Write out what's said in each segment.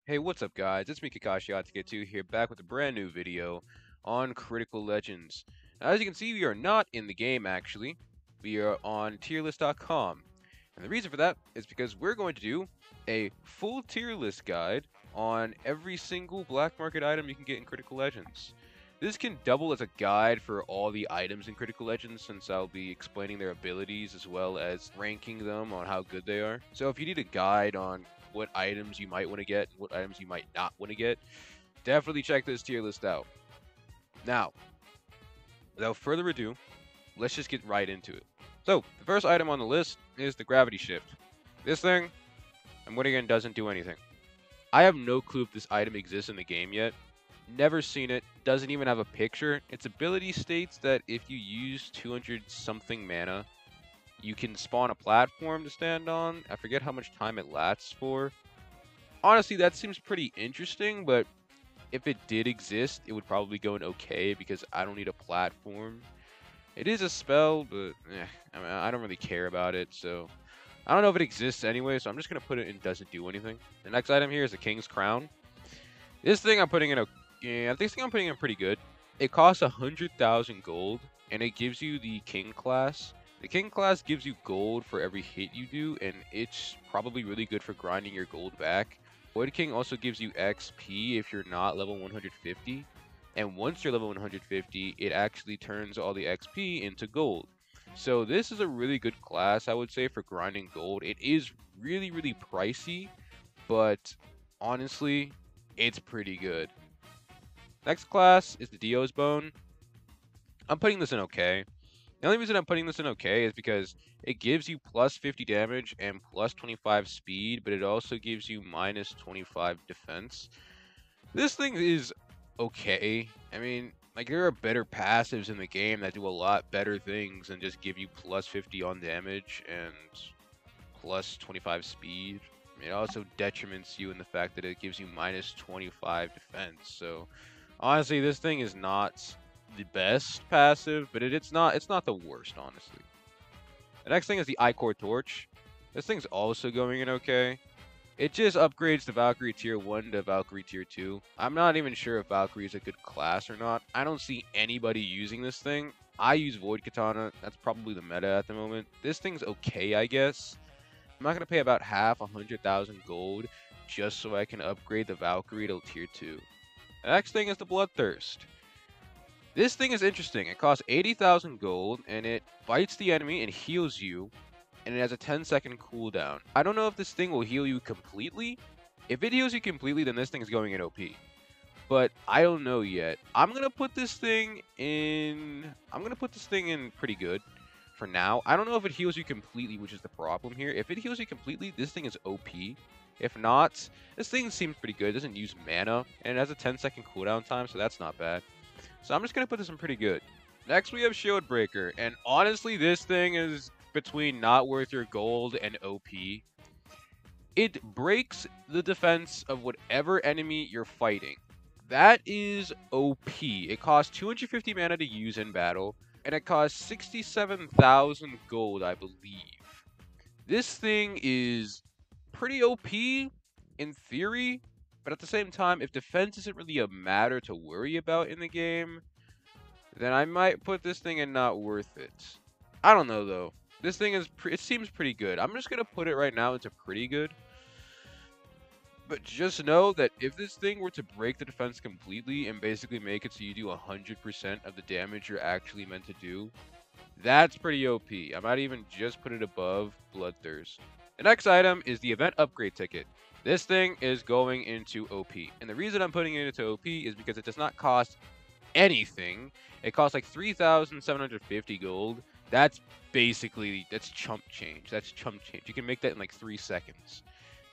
Hey, what's up guys? It's me Kakashi2 here back with a brand new video on Critical Legends. Now, as you can see, we are not in the game actually. We are on tierlist.com. And the reason for that is because we're going to do a full tier list guide on every single black market item you can get in Critical Legends. This can double as a guide for all the items in Critical Legends since I'll be explaining their abilities as well as ranking them on how good they are. So if you need a guide on what items you might want to get, what items you might not want to get, definitely check this tier list out. Now, without further ado, let's just get right into it. So, the first item on the list is the Gravity Shift. This thing, I'm going again, doesn't do anything. I have no clue if this item exists in the game yet. Never seen it, doesn't even have a picture. Its ability states that if you use 200 something mana, you can spawn a platform to stand on. I forget how much time it lasts for. Honestly, that seems pretty interesting, but if it did exist, it would probably go in okay because I don't need a platform. It is a spell, but I mean, I don't really care about it, so I don't know if it exists anyway, so I'm just going to put it in doesn't do anything. The next item here is the King's Crown. This thing I'm putting in this thing I'm putting in pretty good. It costs 100,000 gold, and it gives you the King class. The King class gives you gold for every hit you do, and it's probably really good for grinding your gold back. Void King also gives you XP if you're not level 150, and once you're level 150, it actually turns all the XP into gold. So this is a really good class, I would say, for grinding gold. It is really, really pricey, but honestly, it's pretty good. Next class is the Dios Bone. I'm putting this in okay. The only reason I'm putting this in okay is because it gives you plus 50 damage and plus 25 speed, but it also gives you minus 25 defense. This thing is okay. I mean, like, there are better passives in the game that do a lot better things than just give you plus 50 on damage and plus 25 speed. It also detriments you in the fact that it gives you minus 25 defense. So, honestly, this thing is not the best passive, but it's not the worst, honestly. The next thing is the Icore Torch. This thing's also going in okay. It just upgrades the Valkyrie tier 1 to Valkyrie tier 2. I'm not even sure if Valkyrie is a good class or not. I don't see anybody using this thing. I use Void Katana. That's probably the meta at the moment. This thing's okay, I guess. I'm not going to pay about half 100,000 gold just so I can upgrade the Valkyrie to tier 2. The next thing is the Bloodthirst. This thing is interesting. It costs 80,000 gold, and it bites the enemy and heals you, and it has a 10-second cooldown. I don't know if this thing will heal you completely. If it heals you completely, then this thing is going in OP. But I don't know yet. I'm gonna put this thing in pretty good for now. I don't know if it heals you completely, which is the problem here. If it heals you completely, this thing is OP. If not, this thing seems pretty good. It doesn't use mana, and it has a 10-second cooldown time, so that's not bad. So I'm just going to put this in pretty good. Next, we have Shieldbreaker. And honestly, this thing is between not worth your gold and OP. It breaks the defense of whatever enemy you're fighting. That is OP. It costs 250 mana to use in battle, and it costs 67,000 gold, I believe. This thing is pretty OP in theory, but at the same time, if defense isn't really a matter to worry about in the game, then I might put this thing in not worth it. I don't know, though. This thing it seems pretty good. I'm just going to put it right now into pretty good. But just know that if this thing were to break the defense completely and basically make it so you do 100% of the damage you're actually meant to do, that's pretty OP. I might even just put it above Bloodthirst. The next item is the event upgrade ticket. This thing is going into OP. And the reason I'm putting it into OP is because it does not cost anything. It costs like 3,750 gold. That's chump change. That's chump change. You can make that in like 3 seconds.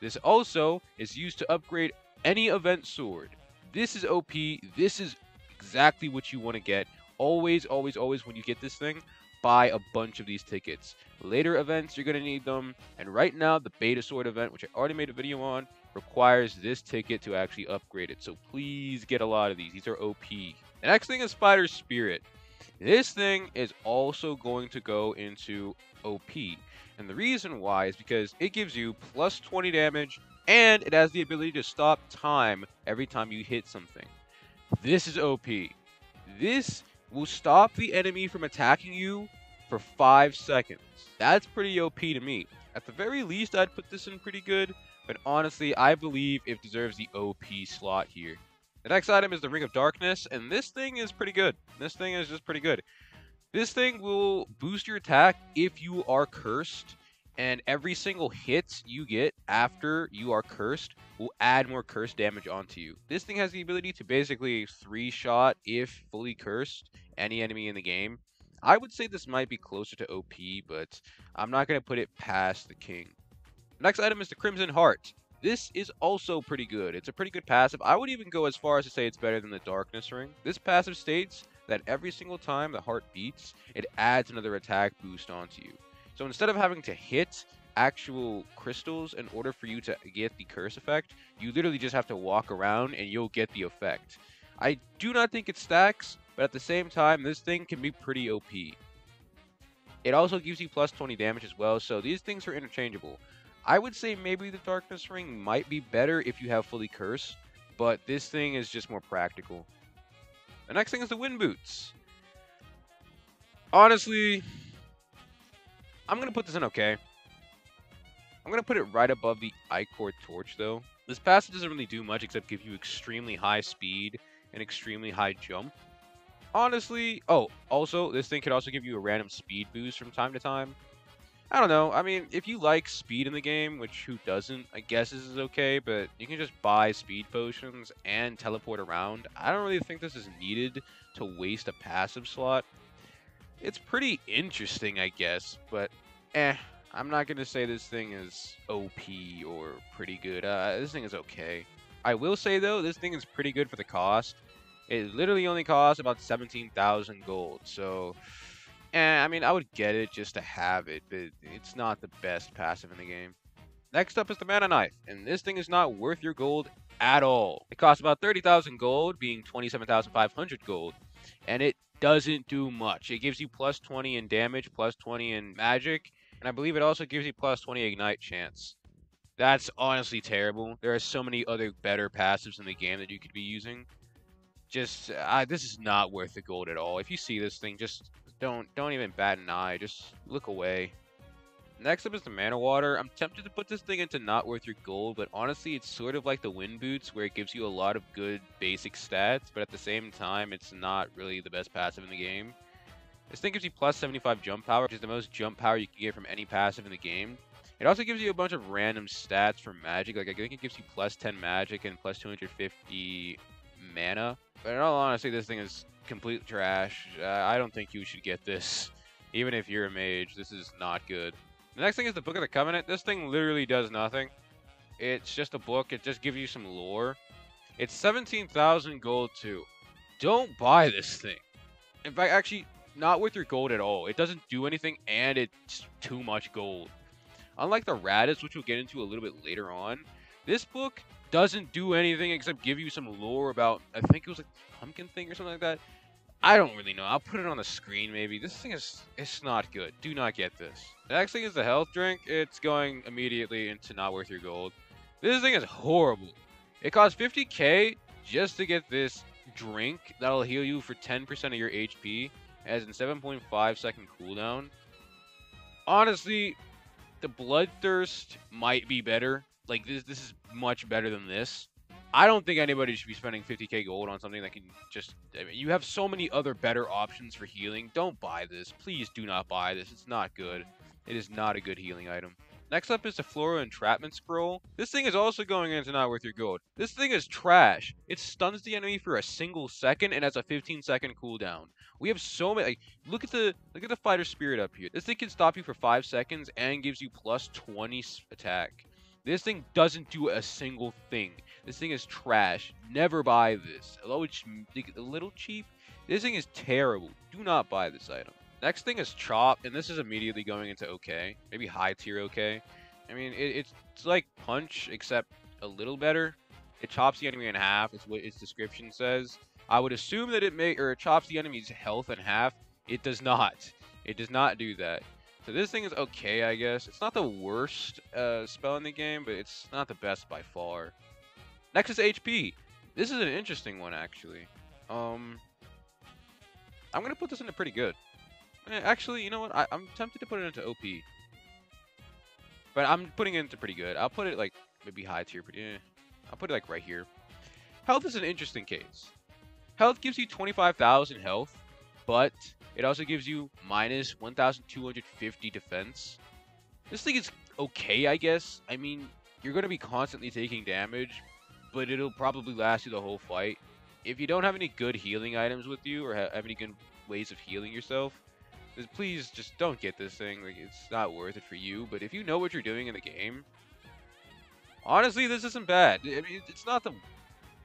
This also is used to upgrade any event sword. This is OP. This is exactly what you want to get. Always, always, always when you get this thing, buy a bunch of these tickets. Later events, you're going to need them. And right now, the beta sword event, which I already made a video on, requires this ticket to actually upgrade it. So please get a lot of these. These are OP. The next thing is Spider Spirit. This thing is also going to go into OP. And the reason why is because it gives you plus 20 damage, And it has the ability to stop time every time you hit something. This is OP. This will stop the enemy from attacking you for 5 seconds. That's pretty OP to me. At the very least, I'd put this in pretty good, but honestly, I believe it deserves the OP slot here. The next item is the Ring of Darkness, and this thing is pretty good. This thing is just pretty good. This thing will boost your attack if you are cursed, and every single hit you get after you are cursed will add more curse damage onto you. This thing has the ability to basically 3-shot, if fully cursed, any enemy in the game. I would say this might be closer to OP, but I'm not going to put it past the king. Next item is the Crimson Heart. This is also pretty good. It's a pretty good passive. I would even go as far as to say it's better than the Darkness Ring. This passive states that every single time the heart beats, it adds another attack boost onto you. So instead of having to hit actual crystals in order for you to get the curse effect, you literally just have to walk around and you'll get the effect. I do not think it stacks, but at the same time, this thing can be pretty OP. It also gives you plus 20 damage as well, so these things are interchangeable. I would say maybe the Darkness Ring might be better if you have fully cursed, but this thing is just more practical. The next thing is the Wind Boots. Honestly, I'm going to put this in okay. I'm going to put it right above the Icore Torch, though. This passive doesn't really do much except give you extremely high speed and extremely high jump. Honestly, oh, also, this thing could also give you a random speed boost from time to time. I don't know. I mean, if you like speed in the game, which who doesn't, I guess this is okay, but you can just buy speed potions and teleport around. I don't really think this is needed to waste a passive slot. It's pretty interesting, I guess, but I'm not going to say this thing is OP or pretty good. This thing is okay. I will say, though, this thing is pretty good for the cost. It literally only costs about 17,000 gold, so I mean, I would get it just to have it, but it's not the best passive in the game. Next up is the Mana Knife, and this thing is not worth your gold at all. It costs about 30,000 gold, being 27,500 gold, and it doesn't do much. It gives you plus 20 in damage, plus 20 in magic, and I believe it also gives you plus 20 ignite chance. That's honestly terrible. There are so many other better passives in the game that you could be using. Just, this is not worth the gold at all. If you see this thing, just don't even bat an eye. Just look away. Next up is the Mana Water. I'm tempted to put this thing into not worth your gold, but honestly, it's sort of like the Wind Boots, where it gives you a lot of good basic stats, but at the same time, it's not really the best passive in the game. This thing gives you plus 75 jump power, which is the most jump power you can get from any passive in the game. It also gives you a bunch of random stats for magic. Like, I think it gives you plus 10 magic and plus 250 mana. But in all honesty, this thing is complete trash. I don't think you should get this. Even if you're a mage, this is not good. The next thing is the Book of the Covenant. This thing literally does nothing. It's just a book. It just gives you some lore. It's 17,000 gold too. Don't buy this thing. In fact, actually, not worth your gold at all. It doesn't do anything, and it's too much gold. Unlike the Rattus, which we'll get into a little bit later on, this book doesn't do anything except give you some lore about, I think it was like the pumpkin thing or something like that. I don't really know. I'll put it on the screen maybe. This thing it's not good. Do not get this. The next thing is the health drink. It's going immediately into not worth your gold. This thing is horrible. It costs 50k just to get this drink that'll heal you for 10% of your HP. It has a 7.5 second cooldown. Honestly, the Bloodthirst might be better. Like, this is much better than this. I don't think anybody should be spending 50k gold on something that can just... I mean, you have so many other better options for healing. Don't buy this. Please do not buy this. It's not good. It is not a good healing item. Next up is the Floral Entrapment Scroll. This thing is also going into not worth your gold. This thing is trash. It stuns the enemy for a single second and has a 15-second cooldown. We have so many... Like, look at the Fighter Spirit up here. This thing can stop you for 5 seconds and gives you plus 20 attack. This thing doesn't do a single thing. This thing is trash. Never buy this. Although it's a little cheap, this thing is terrible. Do not buy this item. Next thing is Chop, and this is immediately going into okay. Maybe high tier okay. I mean, it's like Punch, except a little better. It chops the enemy in half, is what its description says. I would assume that it chops the enemy's health in half. It does not. It does not do that. So this thing is okay, I guess. It's not the worst spell in the game, but it's not the best by far. Next is HP. This is an interesting one, actually. I'm gonna put this into pretty good. Actually, you know what? I'm tempted to put it into OP. But I'm putting it into pretty good. I'll put it like maybe high tier, but yeah. I'll put it like right here. Health is an interesting case. Health gives you 25,000 health, but it also gives you minus 1,250 defense. This thing is okay, I guess. I mean, you're going to be constantly taking damage, but it'll probably last you the whole fight. If you don't have any good healing items with you, or have any good ways of healing yourself, please just don't get this thing. Like, it's not worth it for you. But if you know what you're doing in the game, honestly, this isn't bad. I mean, it's not the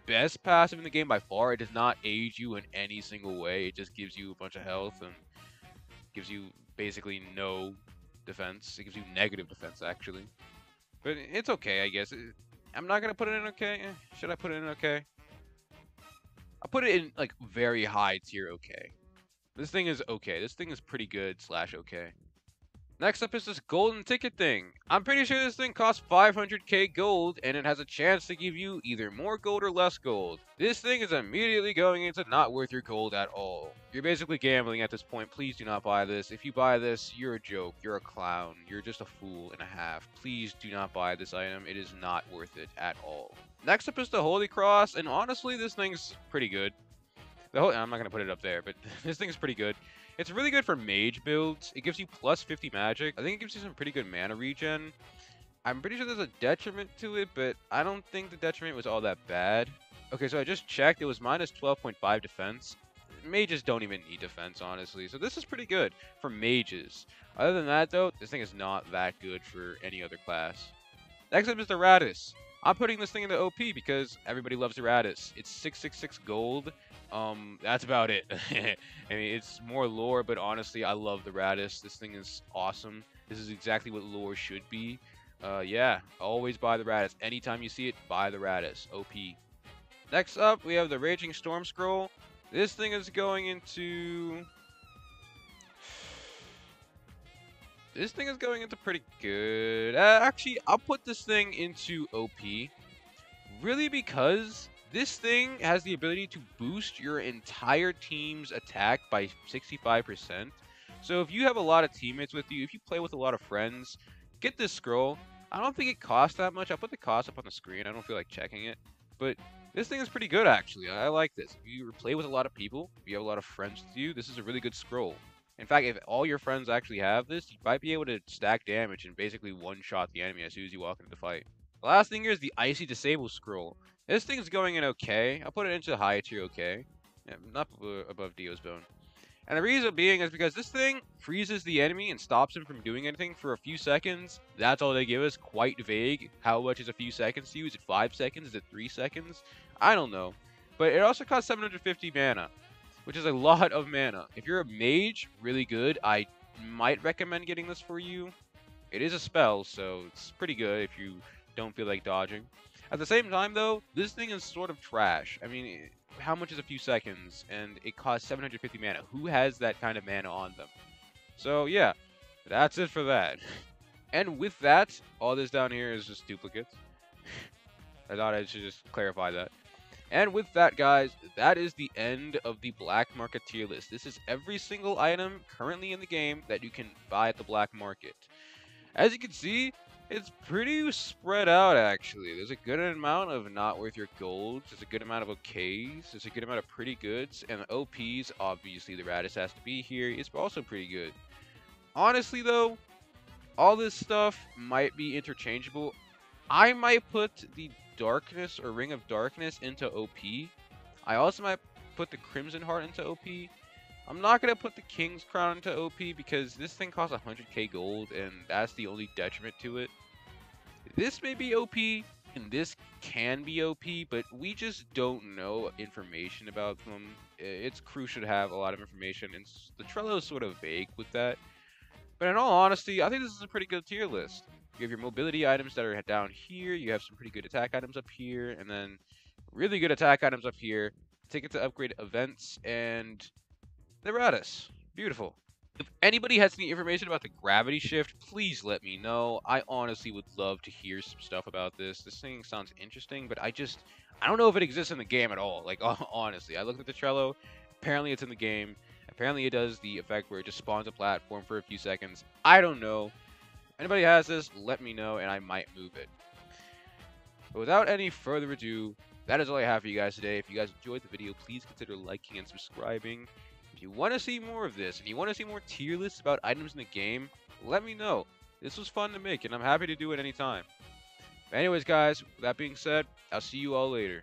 best passive in the game by far. It does not age you in any single way. It just gives you a bunch of health and gives you basically no defense. It gives you negative defense, actually. But it's okay, I guess. I'm not going to put it in okay. Should I put it in okay? I'll put it in, like, very high tier okay. This thing is okay. This thing is pretty good / okay. Next up is this golden ticket thing. I'm pretty sure this thing costs 500k gold, and it has a chance to give you either more gold or less gold. This thing is immediately going into not worth your gold at all. You're basically gambling at this point. Please do not buy this. If you buy this, you're a joke. You're a clown. You're just a fool and a half. Please do not buy this item. It is not worth it at all. Next up is the Holy Cross, and honestly, this thing's pretty good. I'm not going to put it up there, but this thing's pretty good. It's really good for mage builds. It gives you plus 50 magic. I think it gives you some pretty good mana regen. I'm pretty sure there's a detriment to it, but I don't think the detriment was all that bad. Okay, so I just checked. It was minus 12.5 defense. Mages don't even need defense, honestly. So this is pretty good for mages. Other than that, though, this thing is not that good for any other class. Next up is the Rattus. I'm putting this thing in the OP because everybody loves the Rattus. It's 666 gold. That's about it. I mean, it's more lore, but honestly, I love the Rattus. This thing is awesome. This is exactly what lore should be. Yeah, always buy the Rattus. Anytime you see it, buy the Rattus. OP. Next up, we have the Raging Storm Scroll. This thing is going into... This thing is going into pretty good. Actually, I'll put this thing into OP. Really because this thing has the ability to boost your entire team's attack by 65%. So if you have a lot of teammates with you, if you play with a lot of friends, get this scroll. I don't think it costs that much. I'll put the cost up on the screen. I don't feel like checking it. But this thing is pretty good, actually. I like this. If you play with a lot of people, if you have a lot of friends with you, this is a really good scroll. In fact, if all your friends actually have this, you might be able to stack damage and basically one-shot the enemy as soon as you walk into the fight. The last thing here is the Icy Disable Scroll. This thing's going in okay. I'll put it into high tier okay. Yeah, not above Dios Bone. And the reason being is because this thing freezes the enemy and stops him from doing anything for a few seconds. That's all they give us. Quite vague. How much is a few seconds to you? Is it 5 seconds? Is it 3 seconds? I don't know. But it also costs 750 mana, which is a lot of mana. If you're a mage, really good. I might recommend getting this for you. It is a spell, so it's pretty good if you don't feel like dodging. At the same time, though, this thing is sort of trash. I mean, how much is a few seconds? And it costs 750 mana. Who has that kind of mana on them? So, yeah, that's it for that. And with that, all this down here is just duplicates. I thought I should just clarify that. And with that, guys, that is the end of the black market tier list. This is every single item currently in the game that you can buy at the black market. As you can see, it's pretty spread out, actually. There's a good amount of not worth your gold. There's a good amount of okays. There's a good amount of pretty goods. And the OPs, obviously, the Rattus has to be here. It's also pretty good. Honestly, though, all this stuff might be interchangeable. I might put the Darkness or Ring of Darkness into OP. I also might put the Crimson Heart into OP. I'm not going to put the King's Crown into OP because this thing costs 100k gold and that's the only detriment to it. This may be OP and this can be OP, but we just don't know information about them. It's crucial to have a lot of information, and the Trello is sort of vague with that. But in all honesty, I think this is a pretty good tier list. You have your mobility items that are down here. You have some pretty good attack items up here. And then really good attack items up here. Ticket to upgrade events. And the Rattus. Beautiful. If anybody has any information about the gravity shift, please let me know. I honestly would love to hear some stuff about this. This thing sounds interesting, but I don't know if it exists in the game at all. Like, honestly, I looked at the Trello. Apparently, it's in the game. Apparently, it does the effect where it just spawns a platform for a few seconds. I don't know. If anybody has this, let me know, and I might move it. But without any further ado, that is all I have for you guys today. If you guys enjoyed the video, please consider liking and subscribing. If you want to see more of this, and you want to see more tier lists about items in the game, let me know. This was fun to make, and I'm happy to do it anytime. But anyways, guys, with that being said, I'll see you all later.